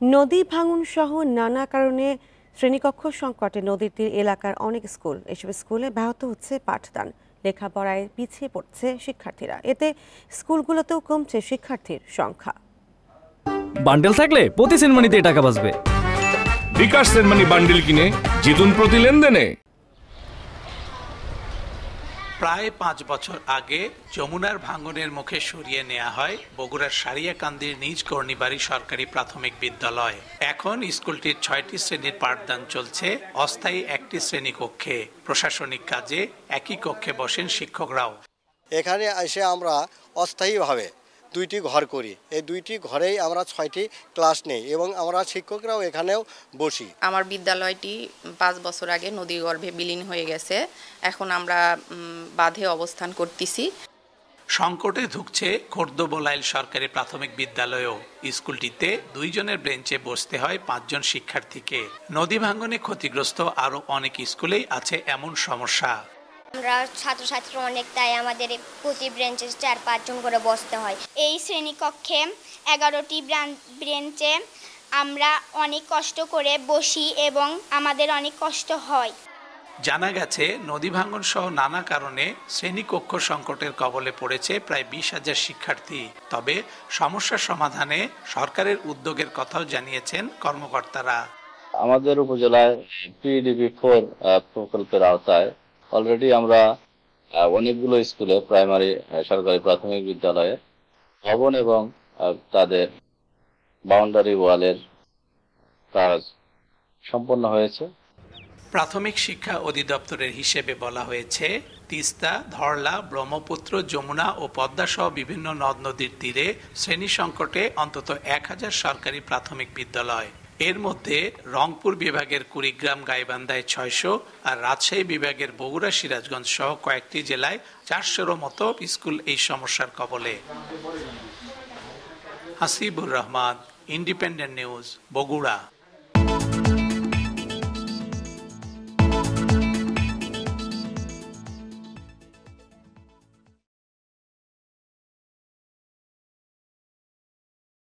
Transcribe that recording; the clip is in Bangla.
নদী ভাঙন সহ নানা কারণে শ্রেণীকক্ষ সংকটে নদীর তীর এলাকার অনেক স্কুল এসব স্কুলে ব্যাহত হচ্ছে পাঠদান, লেখাপড়ায় পিছিয়ে পড়ছে শিক্ষার্থীরা। এতে স্কুলগুলোতেও কমছে শিক্ষার্থীর সংখ্যা। বান্ডেল থাকলে প্রতি সেনমানিতে টাকা বাঁচবে। বিকাশ সেনমানি বান্ডেল কিনে জিতুন প্রতি লেনদেনে। প্রায় 5 বছর আগে যমুনার ভাঙনের মুখে সরিয়ে নেওয়া হয় বগুড়ার সারিয়াকান্দির নিজ কর্ণিবাড়ি সরকারি প্রাথমিক বিদ্যালয়। এখন স্কুলটির 6টি শ্রেণীর পাঠদান চলছে অস্থায়ী একটি শ্রেণীকক্ষে। প্রশাসনিক কাজে একই কক্ষে বসেন শিক্ষকরাও। এখানে এসে আমরা অস্থায়ীভাবে 2টি ঘর করি। এই 2টি ঘরেই আমরা 6টি ক্লাস নেই এবং আমরা শিক্ষকরাও এখানেও বসি। আমার বিদ্যালয়টি 5 বছর আগে নদীর গর্ভে বিলীন হয়ে গেছে। এখন আমরা বাঁধে অবস্থান করতেছি। সংকটে ধুঁকছে খোর্দবলাইল সরকারি প্রাথমিক বিদ্যালয়েও। স্কুলটিতে 2 জনের বেঞ্চে বসতে হয় 5 জন শিক্ষার্থীকে। নদী ভাঙনে ক্ষতিগ্রস্ত আরও অনেক স্কুলেই আছে এমন সমস্যা। আমরা ছাত্রছাত্রী অনেক, তাই আমাদের প্রতি বেঞ্চে 4-5 জন করে বসতে হয়। এই শ্রেণীকক্ষে 11টি বেঞ্চে আমরা অনেক কষ্ট করে বসি এবং আমাদের অনেক কষ্ট হয়। জানা গেছে নদী ভাঙন সহ নানা কারণে শ্রেণীকক্ষ সংকটের কবলে পড়েছে প্রায় 20,000 শিক্ষার্থী। তবে সমস্যার সমাধানে সরকারের উদ্যোগের কথাও জানিয়েছেন কর্মকর্তারা। আমাদের উপজেলায় PDP-4 প্রকল্পের আওতায় অলরেডি আমরা অনেকগুলো স্কুলে প্রাইমারি সরকারি প্রাথমিক বিদ্যালয়ে ভবন এবং তাদের বাউন্ডারি ওয়ালের কাজ সম্পন্ন হয়েছে। প্রাথমিক শিক্ষা অধিদপ্তরের হিসেবে বলা হয়েছে, তিস্তা, ধরলা, ব্রহ্মপুত্র, যমুনা ও পদ্মা সহ বিভিন্ন নদ নদীর তীরে শ্রেণী সংকটে অন্তত 1000 সরকারি প্রাথমিক বিদ্যালয়। এর মধ্যে রংপুর বিভাগের কুড়িগ্রাম গাইবান্ধায় 600 আর রাজশাহী বিভাগের বগুড়া, সিরাজগঞ্জ সহ কয়েকটি জেলায় 400-এরও মতো স্কুল এই সমস্যার কবলে। Hasibur Rahman, independent news, Bogura.